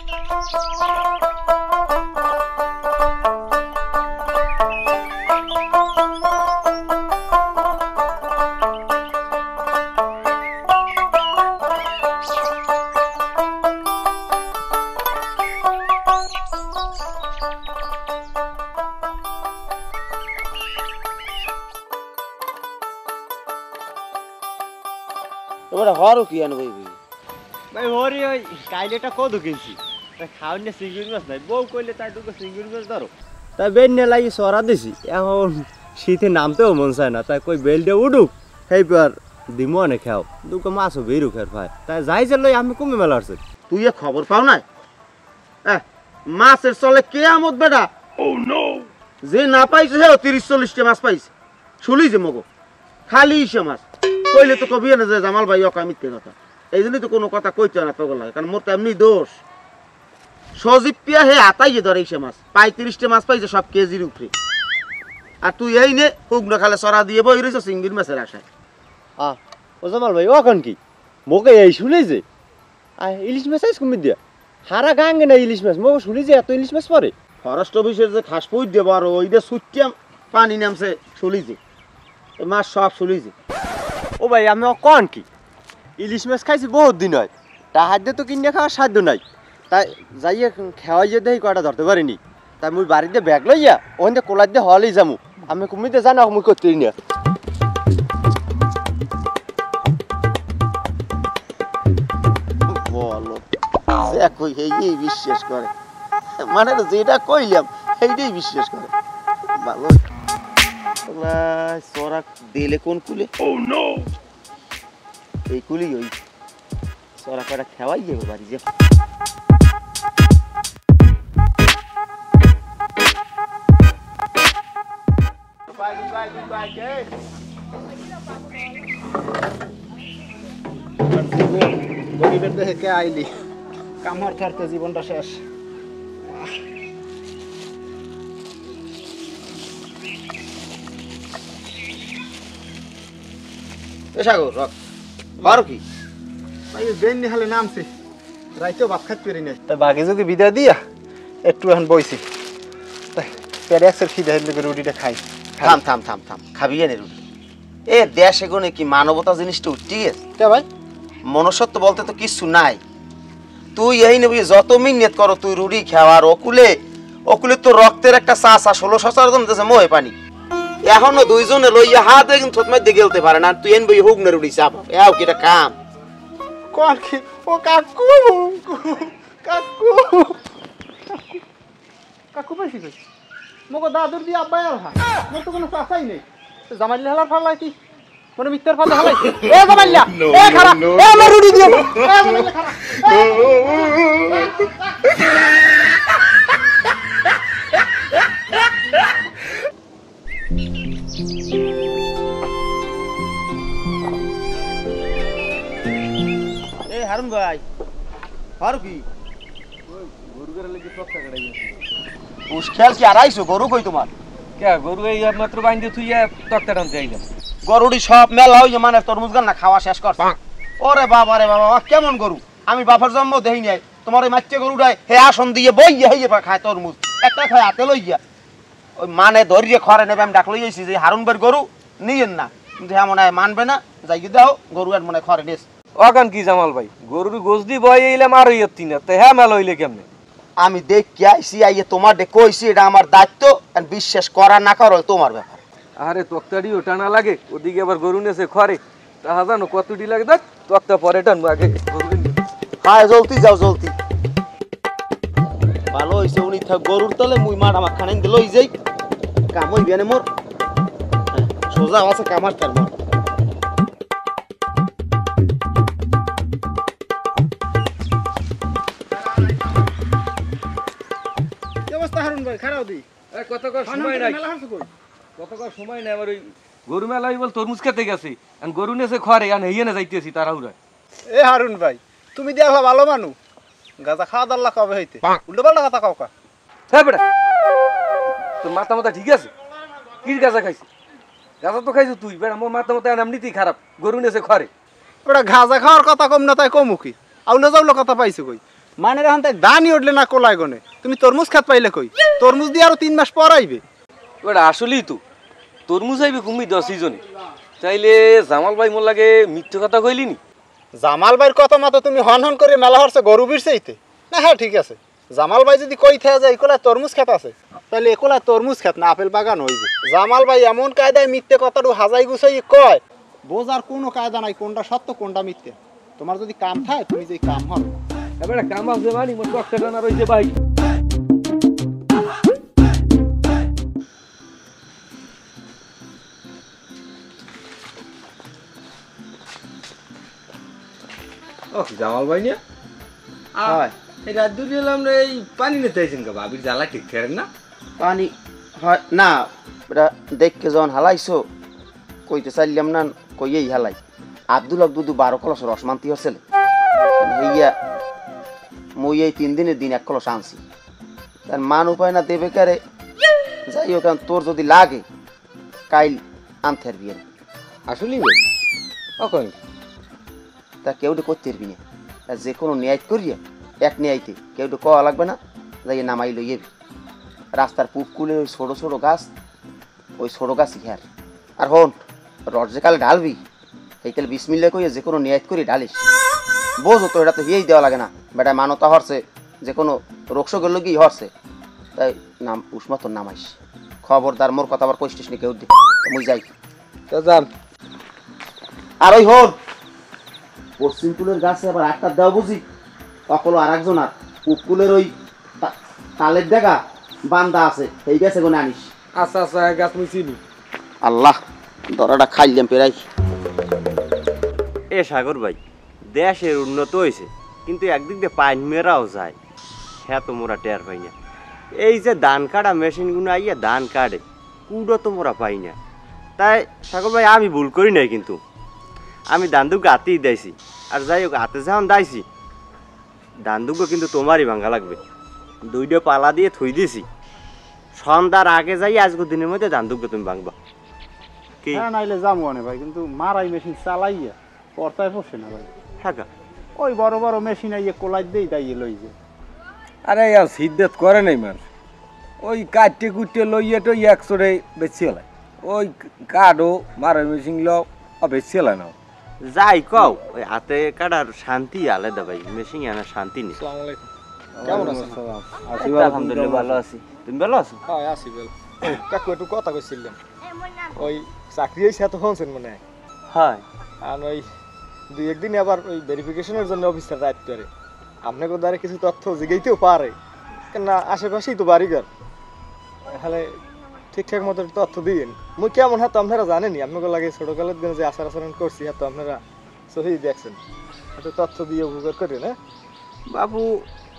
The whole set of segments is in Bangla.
এবারে হরও কি আনবো ভাই হরি ওই কাইলেটা কত কিনছি তাই খাওয়ার নিয়ে চিংড়ি মাছ নাই বউ কইলে তাই দুটো চিংড়ি মাছ ধরো তাই বেল নিয়ে লাগি সরা দিছি এখন শীতে নামতেও মন চায় না তাই কই বেল দিয়ে উঠুক সেইবার দিমো অনেক খাও দুটো মাছও বেরুক আর ভাই তাই যাই যে লই আমি কমে মেলা আসছে তুই এ খবর পাও নাই মাছের চলে কে আমত বেটা যে না পাইছে হে 30-40টা মাছ পাইছে শুলি যে মগো খালি ইসে মাছ কইলে তো কবি না যে জামাল ভাই অকা মিথ্যে কথা এই জন্যই তো কোনো কথা কইতে না পাগল লাগে কারণ মোর তো এমনি দোষ সজীব পিয়া হে আতাইয়ে ধরে ইসে মাছ 35টা মাছ পাইছে সব কেজির উপরে আর তুই এই নে হুগনা খালে সরা দিয়ে বই রয়েছ চিংড়ির মাছের আশায় ও জামাল ভাই ওখান কি মোকে এই শুনে যে ইলিশ মাছ আইস কমে দিয়া হারা গাঙ্গে না ইলিশ মাছ মোকে শুনি যে এত ইলিশ মাছ পরে ফরেস্ট অফিসের যে খাস পই দেবো আর ওই যে সুটিয়া পানি নামছে শুলিছে মাছ সব শুলিছে ও ভাই আমি কন কি ইলিশ মাছ খাইছি বহুত দিন হয় তাহার দিয়ে তো কিনে খাওয়ার সাধ্য নাই তাই যাইয়ে খেওয়াই যে দেখি কয়টা ধরতে পারিনি তাই মুই বাড়িতে ব্যাগ লইয়া ওখানে কোলার দিয়ে হলেই যামু আমি কুমিতে জানা মুই করতে না বলো দেখো এই বিশ্বাস করে মানে যেটা কইলাম সেইটাই বিশ্বাস করে ভালো চড়া দিলে কোন কুলে এই কুলি ওই চড়া কটা খেওয়াই যাবো বাড়ি যে গরিবের দেহে কে আইলি কামড় থাকতে জীবনটা শেষ সাগর রক আর কি বেন নিহালে নামছে রাইতেও ভাত খাইতে পারি নাই তাই বাঘে যোগে বিদায় দিয়া একটু এখন বইছি তাই প্যারেক্সের খিদে হইলে রুটিটা খাই থাম থাম থাম থাম খাবি না রুটি এ দেশ এগোনে কি মানবতা জিনিসটা উঠতে গেছে কে ভাই মনুষ্যত্ব বলতে তো কিছু নাই তুই এই নেবি যত মিনিয়ত করো তুই রুটি খাওয়ার অকুলে তো রক্তের একটা চাষা 16 জন দিতেছে মোহে পানি এখনো দুইজনে লইয়া হাত একদম থতমাই দিয়ে গেলতে পারে না তুই এনবি হুক না রুটি চাপ এও কি এটা কাম কোন কি ও কাকু কাকু কাকু পাইছি কই মগো দাদুর দিয়ে আব্বাই আর হা মোর তো কোনো চাচাই নেই জামাইলে হালার ফালা কি মনে মিত্তর ফালা হালাই এ জামাইলা এ খারা এ আমার রুটি দিও এ জামাইলা খারা এ হারুন ভাই হারু কি গরু করে লেগে তক্তা কাটাই গেছে উস্কেল কি আড়াইশো গরু কই তোমার কে গরু এই মাত্র বাইন্দে তুই তক্তা টানতে আইলাম গরুটি সব মেলা হই মানে তরমুজ গান না খাওয়া শেষ কর ওরে বাবা রে বাবা কেমন গরু আমি বাপের জন্ম দেই নাই তোমার ওই মাচ্চে গরুটাই হে আসন দিয়ে বইয়া হইয়ে খায় তরমুজ একটা খায় হাতে লইয়া ওই মানে ধরিয়ে খরে নেবে আমি ডাক লইয়েছি যে হারুন ভাইয়ের গরু নিয়েন না কিন্তু হ্যাঁ মনে হয় মানবে না যাই দাও গরু আর মনে খরে নেস অগান কি জামাল ভাই গরুর গোস দি বয় এইলাম আর হইতি না তে হ্যাঁ মেলা হইলে কেমনে আমি দেখি আইসি আইয়ে তোমার ডে কইছি এটা আমার দায়িত্ব আর বিশ্বাস করা না করা তোমার ব্যাপার আরে তক্তাডি ওটা না লাগে ওদিকে আবার গরু নেছে খরে তাহা জানো কতটি লাগে দেখ তক্তা পরে টানবো আগে হ্যাঁ জলদি যাও জলদি ভালো হইছে উনি থাক গরুর তলে মুই মাঠ আমার খানাইন দিল ওই যাই কাম হইবে না মোর সোজা আছে কামার তার মোর কি অবস্থা হারুন ভাই খারাও দি কতকার সময় নাই কতকার সময় নাই আবার ওই গরু মেলা বল তরমুজ খেতে গেছে আর গরু নেছে খরে আর হেয়ে না যাইতেছি তাড়াহুড়া এ হারুন ভাই তুমি দিয়া ভালো মানু গাজা খাওয়া দাল্লা কবে হইতে উল্টো পাল্টা কথা কাউ কা হ্যাঁ বেটা তোর মাথা মাথা ঠিক আছে কি গাজা খাইছি গাজা তো খাইছো তুই বেটা মোর মাথা মাথা এমনিতেই খারাপ গরু নেছে খরে ওটা গাজা খাওয়ার কথা কম না তাই কমু কি আউলে যাওলে কথা পাইছো কই মানের এখন তাই দানই উঠলে না কোলায় গনে, তুমি তরমুজ খাত পাইলে কই? তরমুজ দিয়ে আরো 3 মাস পর আইবে। ওটা আসলেই তো তরমুজ আইবে কুমি 10 সিজনে, তাইলে জামাল ভাই মোর লাগে মিথ্যে কথা কইলি নি? জামাল ভাইয়ের কথা মতো তুমি হন হন করে মেলা হরছে গরু বিরছেইতে না? হ্যাঁ ঠিক আছে, জামাল ভাই যদি কই থাকে যায় একলায় তরমুজ খেত আছে, তাহলে একলায় তরমুজ খেত না আপেল বাগান হইবে। জামাল ভাই এমন কায়দায় মিথ্যে কথাটু হাজাই গুছাই কয়, বোঝার কোনো কায়দা নাই কোনটা সত্য কোনটা মিথ্যে। তোমার যদি কাম থাকে তুমি যে কাম হবে। এবারে কাম আছে মানি মোর টকটা টানা রইছে ভাই। ও জামাল ভাই নিয়া হয় এই রাত দুটি এলাম রে, এই পানি নিতে আইছেন কা ভাবির জ্বালা ঠিক করেন না? পানি হয় না, এটা দেখকে যখন হালাইছো কইতে চাইলাম না কইয়েই হালাই। আব্দুল দুদু 12 কলস রসমান্তি হচ্ছিল হইয়া মই এই 3 দিনের দিন 1 কলস আনছি। তার মান উপায় না দেবে কারে, যাই হোক তোর যদি লাগে কাইল আনতে পারবি। আসলেই ভাই ওকে তা কেউ করতে পারবি না, যে কোনো ন্যায় করিয়া এক ন্যায়তে কেউ কওয়া লাগবে না, যাই নামাই লইয়ে রাস্তার পুপ কুলে ওই ছোটো ছোটো গাছ, ওই ছোটো গাছই ঘের। আর হন রড যে কালে ঢালবি সেইকালে বিসমিল্লা কইয়া যে কোনো ন্যায় করি ঢালিস। বোঝো তো এটা তো হিয়েই দেওয়া লাগে না, বেটা মানতা হরছে যে কোনো রোগসোগের লগেই হরছে, তাই নাম উষ্মা তোর নামাইস। খবরদার মোর কথা আবার কইষ্টিস নি কেউ দিকে, মুই যাই তো যান। আর ওই হন পশ্চিম কুলের গাছে আবার একটা দেওয়া বুঝি অকলো আর একজন, আর উপকুলের ওই তালের দেখা বান্দা আছে এই গাছে কোনে আনিস। আচ্ছা আচ্ছা গাছ মুই চিনি। আল্লাহ দরাটা খাইলাম পেরাই। এ সাগর ভাই, দেশের উন্নত হয়েছে কিন্তু একদিক দিয়ে পাইন মেরাও যায়, হ্যাঁ তো মোরা টের পাই না। এই যে ধান কাটা মেশিনগুলো আইয়া ধান কাটে কুড়ো তো মোরা পাই না। তাই সাগর ভাই আমি ভুল করি নাই, কিন্তু আমি ধানদুগ্গো হাতেই দিয়েছি। আর যাই হোক হাতে যখন দিয়েছি ধানদুগ্গো কিন্তু তোমারই ভাঙা লাগবে। 2টা পালা দিয়ে থুই দিয়েছি, সন্ধ্যার আগে যাই আজকে দিনের মধ্যে ধানদুগ্গো তুমি ভাঙবা কি? হ্যাঁ নাইলে যাবো না ভাই, কিন্তু মারাই মেশিন চালাইয়া পর্তায় বসে না ভাই। হ্যাঁ ওই বড় বড় মেশিন আইয়ে কোলাই দেই দাইয়ে লই যে। আরে আর সিদ্ধেত করে নাই মানুষ, ওই কাটতে কুটতে লইয়ে তো একশোরে বেশি হলাই, ওই কাঠও মারা মেশিন লো বেশি হলাই না। যাই কও ওই হাতে কাটার শান্তি আলাদা ভাই, মেশিন আনার শান্তি নেই। কেমন আছেন? আলহামদুলিল্লাহ ভালো আছি, তুমি ভালো আছো? হ্যাঁ আসি বেল। কাকু একটু কথা কইছিলাম, ওই চাকরি হয়েছে এত শুনছেন মনে হয়। হয় আর ওই 2-1 দিন আবার ওই ভেরিফিকেশনের জন্য অফিসার রাইট করে আপনাকে দ্বারা কিছু তথ্য জিগাইতেও পারে, কেননা আশেপাশেই তো বাড়িঘর, তাহলে ঠিকঠাক মতো তথ্য দিন। মুই কেমন হ্যাঁ তো আপনারা জানেনি, আপনাকে লাগে ছোটকালের দিনে যে আচার আচরণ করছি হ্যাঁ তো আপনারা সহি দেখছেন, একটু তথ্য দিয়ে উপকার করেন। হ্যাঁ বাবু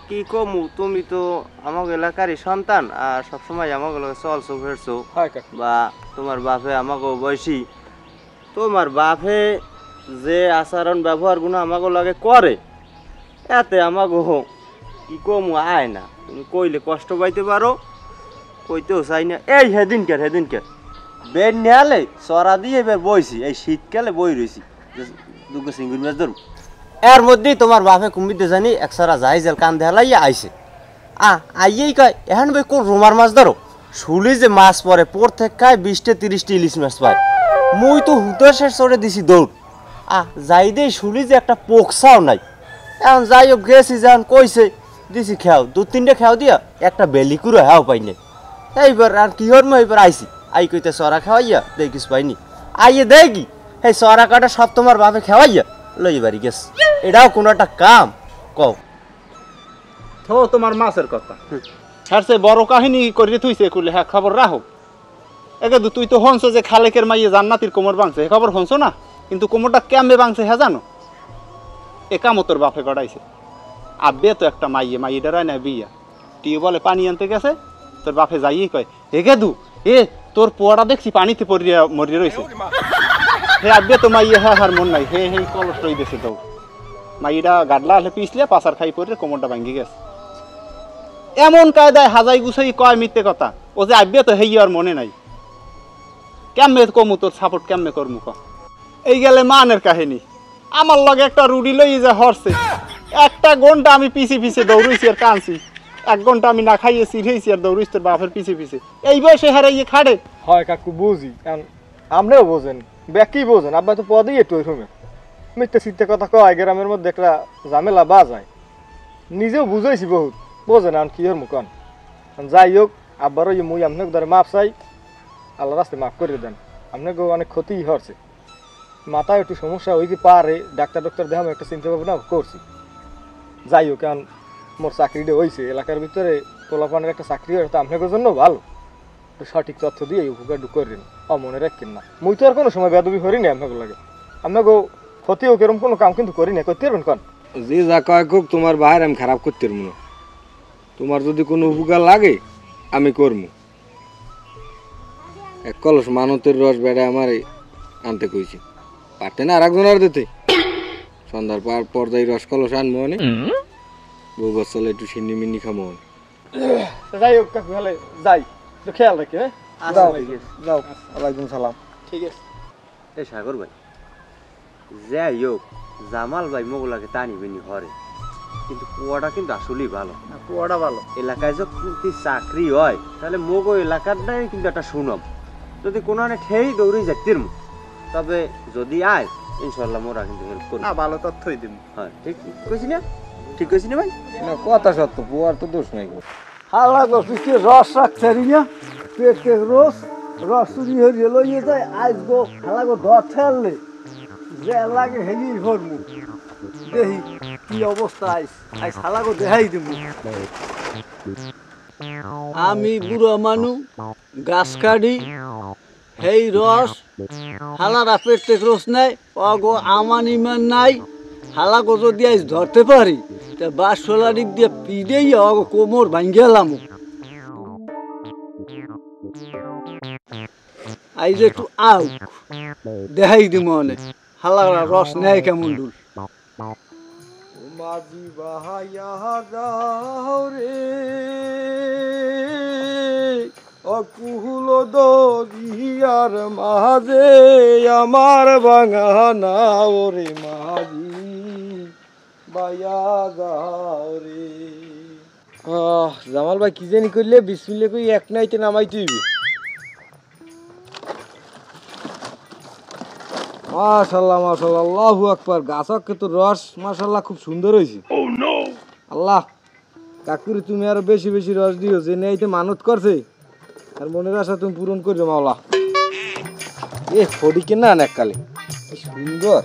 কি কমু, তুমি তো আমাকে এলাকারই সন্তান আর সবসময় আমাকে লগে চলছো ফেরছো, হয় কাকু। বা তোমার বাপে আমাকে বয়সী, তোমার বাপে যে আচরণ ব্যবহারগুলো আমাকে লগে করে এতে আমাকে কি কমু আয় না। তুমি কইলে কষ্ট পাইতে পারো, কইতেও চাই না। এই হেদিনকার বেড নেয়ালে চড়া দিয়ে এবার বইছি, এই শীতকালে বই রয়েছি দুটো সিঙ্গুর মাছ ধরুন। এর মধ্যেই তোমার বাপে কুমিতে জানি একসারা যাই জেল কান দেখালাইয়া আইসে। আইয়েই কয় এখন ভাই কোন রোমার মাছ ধরো, শুলি যে মাছ পরে পর থেকে খায় 20-30 ইলিশ মাছ পায়। মুই তো হুতাশের চড়ে দিছি দৌড়, যাই দেই শুলি যে একটা পোকসাও নাই। এখন যাই হোক গেছি যখন কইছে দিছি খেয়াও, 2-3টে খেয়াও দিয়া একটা বেলিকুড়ো হ্যাও পাই নাই। এইবার আর কি হর এইবার আইসি, আই কইতে চড়া খাওয়াইয়া দেখ কিছু পাইনি। আইয়ে দেয় কি সেই চড়া কাটা সব তোমার বাপে খাওয়াইয়া লই বাড়ি গেছে। এটাও কোনো একটা কাম কও? তো তোমার মাছের কথা হ্যাঁ সে বড় কাহিনী করে তুইছে করলে হ্যাঁ খবর রাখো। একে তুই তো হনছো যে খালেকের মাইয়ে জান্নাতির কোমর ভাঙছে, এ খবর হনছো না? কিন্তু কোমরটা কেমনে ভাঙছে হ্যাঁ জানো? এ কামও তোর বাপে গড়াইছে। আব্বে তো একটা মাইয়েটা রায় না বিয়া টিউবওয়েলে পানি আনতে গেছে, তোর বাপে যাইয়ে কয় এ গেদু এ তোর পোয়াটা দেখছি পানিতে পড়িয়া মরিয়া রয়েছে। হে আব্বে তো মাইয়ে হ্যাঁ হার মন নাই, হে হে কলস রই দিয়েছে। তো মাইয়েটা গাডলা হলে পিছলে পাশার খাই পড়ে কোমরটা ভাঙ্গি গেছে। এমন কায়দায় হাজাই গুছাই কয় মিথ্যে কথা, ও যে আব্বে তো হেই আর মনে নাই। কেমনে কমু তোর সাপোর্ট কেমনে করমু ক? এই গেলে মানের কাহিনী। আমার লগে একটা রুডি লই যে হরছে একটা ঘন্টা আমি পিছে পিছে দৌড়াইছি আর কানছি, 1 ঘন্টা আমি না খাইয়ে চিড়েছি আর দৌড়াইছি তোর বাপের পিছে পিছে। এই বয়সে হারাইয়ে খাড়ে। হয় কাকু বুঝি, কারণ আপনিও বোঝেন, ব্যাকি বোঝেন, আব্বা তো পদেই একটু ওইরকম মিথ্যে সিদ্ধে কথা কয়, গ্রামের মধ্যে একটা ঝামেলা বাজায়, নিজেও বুঝাইছি বহুত, বোঝেন আর কি ওর মুখন। যাই হোক, আব্বার ওই মুই আপনাকে ধরে মাপ চাই, আল্লাহ রাস্তায় মাফ করে দেন, আপনাকে অনেক ক্ষতি হচ্ছে, মাথায় একটু সমস্যা হইতে পারে, ডাক্তার দেখাম একটা চিন্তা ভাবনা করছি। যাই হোক, কারণ মোর চাকরিটা হয়েছে এলাকার ভিতরে, পোলাপানের একটা চাকরি হয়, তো আপনাদের জন্য ভালো, একটু সঠিক তথ্য দিয়ে এই উপকারটু করেন, মনে রাখেন না। মুই তো আর কোনো সময় বেদবি করি না আপনাকে লাগে, আপনাকে ক্ষতি হোক এরকম কোনো কাম কিন্তু করি না, করতে পারবেন কন? যে যা কয় হোক, তোমার বাহির আমি খারাপ করতে পারবো না। তোমার যদি কোনো উপকার লাগে আমি করবো। 1 কলস মানতের রস বেড়ে আমার আনতে কইছি, পারতে না আর একজন আর দিতে। সন্ধ্যার পর্যায়ে রস কলস আনবো অনেক, বউ বাচ্চালে একটু সিন্নি মিন্নি খামো। যাই হোক কাকু, হলে যাই, একটু খেয়াল রাখি। হ্যাঁ, আচ্ছা, যাও ঠিক আছে। যাও, ওয়ালাইকুম সালাম। ঠিক আছে। এই সাগর ভাই, যাই হোক, জামাল ভাই মোগলাকে টানিবেনি হরে, কিন্তু কুয়াটা কিন্তু আসলেই ভালো। কুয়াটা ভালো। এলাকায় যদি চাকরি হয় তাহলে মোগো এলাকারটাই কিন্তু একটা সুনাম। যদি কোনো ঠেই দৌড়ে যাইতে, তবে যদি আয় ইনশাল্লাহ মোরা কিন্তু হেল্প করবো। না, ভালো তথ্যই দিন। হ্যাঁ, ঠিক কইছি না? ঠিক কইছি না ভাই? না, কথা সত্য, পুয়ার তো দোষ নাই। হালা গপিকে রস রাখছে না, পেটে রস চুরি হয়ে লইয়ে যায়। আজ গো হালা গো দর ঠেললে যে লাগে হেলি ভরমু, দেখি কি অবস্থা। আজ হালা গো দেখাই দিব। আমি বুড়ো মানু, গাছ কাটি, সেই রস হালারা পেটে রস নাই, অগো আমান ইমান নাই। হালা গো যদি আজ ধরতে পারি, তা বাস সোলা দিক দিয়ে পিড়েই অগো কোমর ভাঙ্গেলাম। আইজ একটু আউ দেখাই দিব অনেক হালারা রস নেয় কেমন ডুল। মাঝি বাহাইয়া যাও রে অকুল দরিয়ার মাঝে আমার ভাঙা নাও রে মাঝি বায়া যাও রে। জামাল ভাই কি জানি করলে বিসমিল্লাহ কই এক নাইতে নামাই তুইবি। মাশাআল্লাহ মাশাআল্লাহ, আল্লাহু আকবার। গাছকে তো রস মাশাআল্লাহ খুব সুন্দর হয়েছে। আল্লাহ কাকুরি তুমি আরো বেশি বেশি রস দিও, যে নেইতে মানত করছে আর মনের আশা তুমি পূরণ করবে মাওলা। এ ফড়িকে না এককালে কি সুন্দর।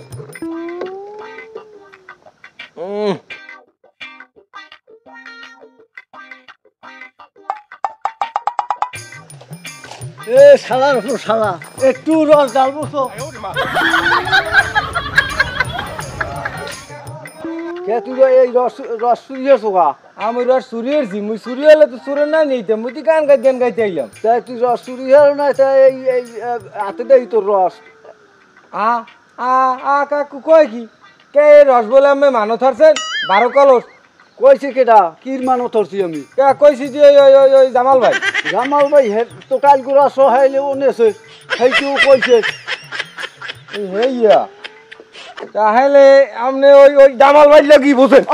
এ শালার উপর শালা, একটু রস ডালবো তো। কে তুই এই রস রস চুরিয়েছো গা? আমি রস চুরি হয়েছি, মুই চুরি হলে তো চুরের না নিতাম, মুই তো গান গাইতে আইলাম। তাই তুই রস চুরি হল না, তাই এই হাতে দেই তোর রস। আ আ আ কাকু কয় কি কে রস বলে আমি মানত হারছেন 12 কলস কইছে কেডা? কির মানো ধরছি আমি? কে কইছি যে ওই জামাল ভাই। জামাল ভাই তো কাল গুড়া সহাইলে ওনেছে, সেইটিও কইছে। হেইয়া তাহলে আপনি ওই জামাল ভাই লাগি বসেন।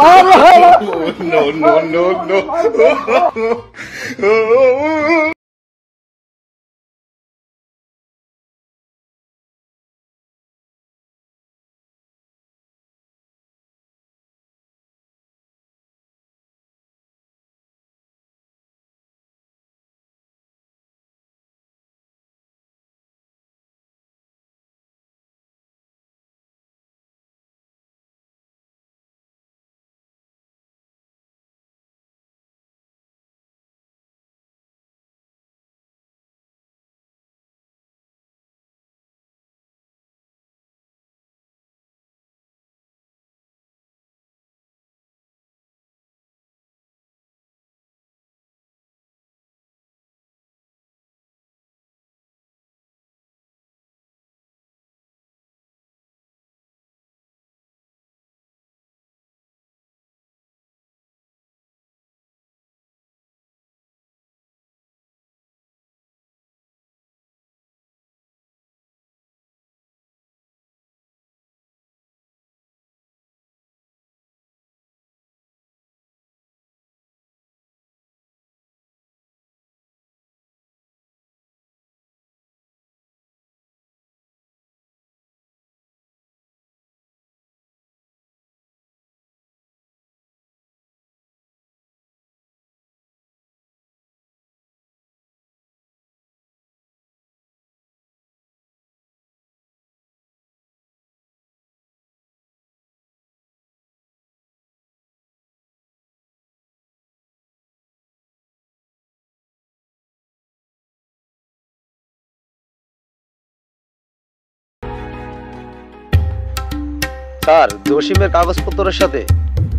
স্যার, জসিমের কাগজপত্রের সাথে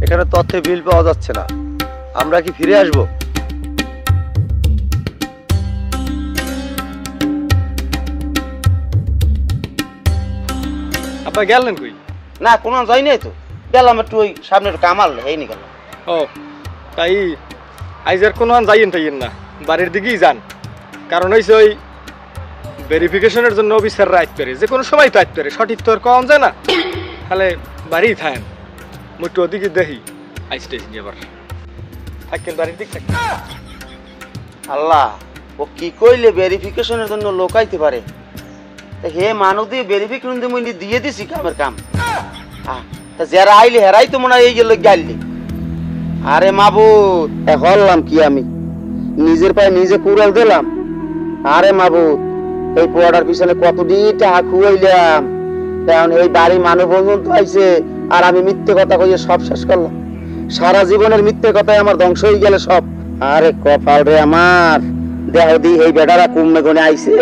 এখানে তথ্যে মিল পাওয়া যাচ্ছে না। আমরা কি ফিরে আসব? আপনার গেলেন কই? না কোনো যাই নাই তো, গেলাম একটু ওই সামনে একটু কামাল হয়নি গেল। ও তাই আইজ আর কোনো যাইয়েন তাইয়েন না, বাড়ির দিকেই যান। কারণ হয়েছে ওই ভেরিফিকেশনের জন্য অফিসাররা আইতে পারে, যে কোনো সময় তো আইতে পারে, সঠিক তো আর কম যায় না। তাহলে বাড়িই থাকেন, মুটু ওদিকে দেখি আইসতেছি আবার থাকেন, বাড়ির দিক থাকেন। আল্লাহ, ও কি কইলে ভেরিফিকেশনের জন্য লোকাইতে পারে? হে মানুষ দিয়ে ভেরিফিকেশন দিয়ে দিছি কামের কাম। তা যারা আইলে হেরাই তো মনে হয় এই গেল গাইলি। আরে মাবুদ, হলাম কি আমি নিজের পায়ে নিজে কুড়াল দিলাম। আরে মাবুদ, এই পোয়াটার পিছনে কতদিন টাকা খুয়াইলাম, কারণ এই বাড়ি মানুষ পর্যন্ত আইছে আর আমি মিথ্যে কথা কইয়ে সব শেষ করলাম। সারা জীবনের মিথ্যে কথায় আমার ধ্বংস হয়ে গেল সব। আরে কপাল রে আমার, দেহ দি এই বেটারা কুমে গনে আইছে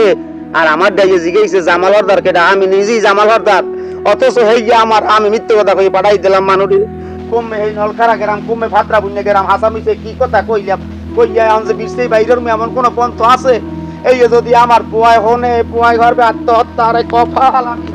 আর আমার ডাইয়ে জিগাইছে জামাল হরদার কেটা, আমি নিজেই জামাল হরদার, অথচ হয়ে গিয়ে আমার আমি মিথ্যে কথা কই পাঠাই দিলাম মানুষের। কমে এই নলখারা গেরাম, কমে ফাতরা বুনে গেরাম, হাসামিছে কি কথা কইলাম, কইয়া আনছে বিরসে বাইরের মে এমন কোন পন্থ আছে? এই যদি আমার পোয়ায় হনে পোয়ায় ঘরবে আত্মহত্যা, আরে কপাল আমি।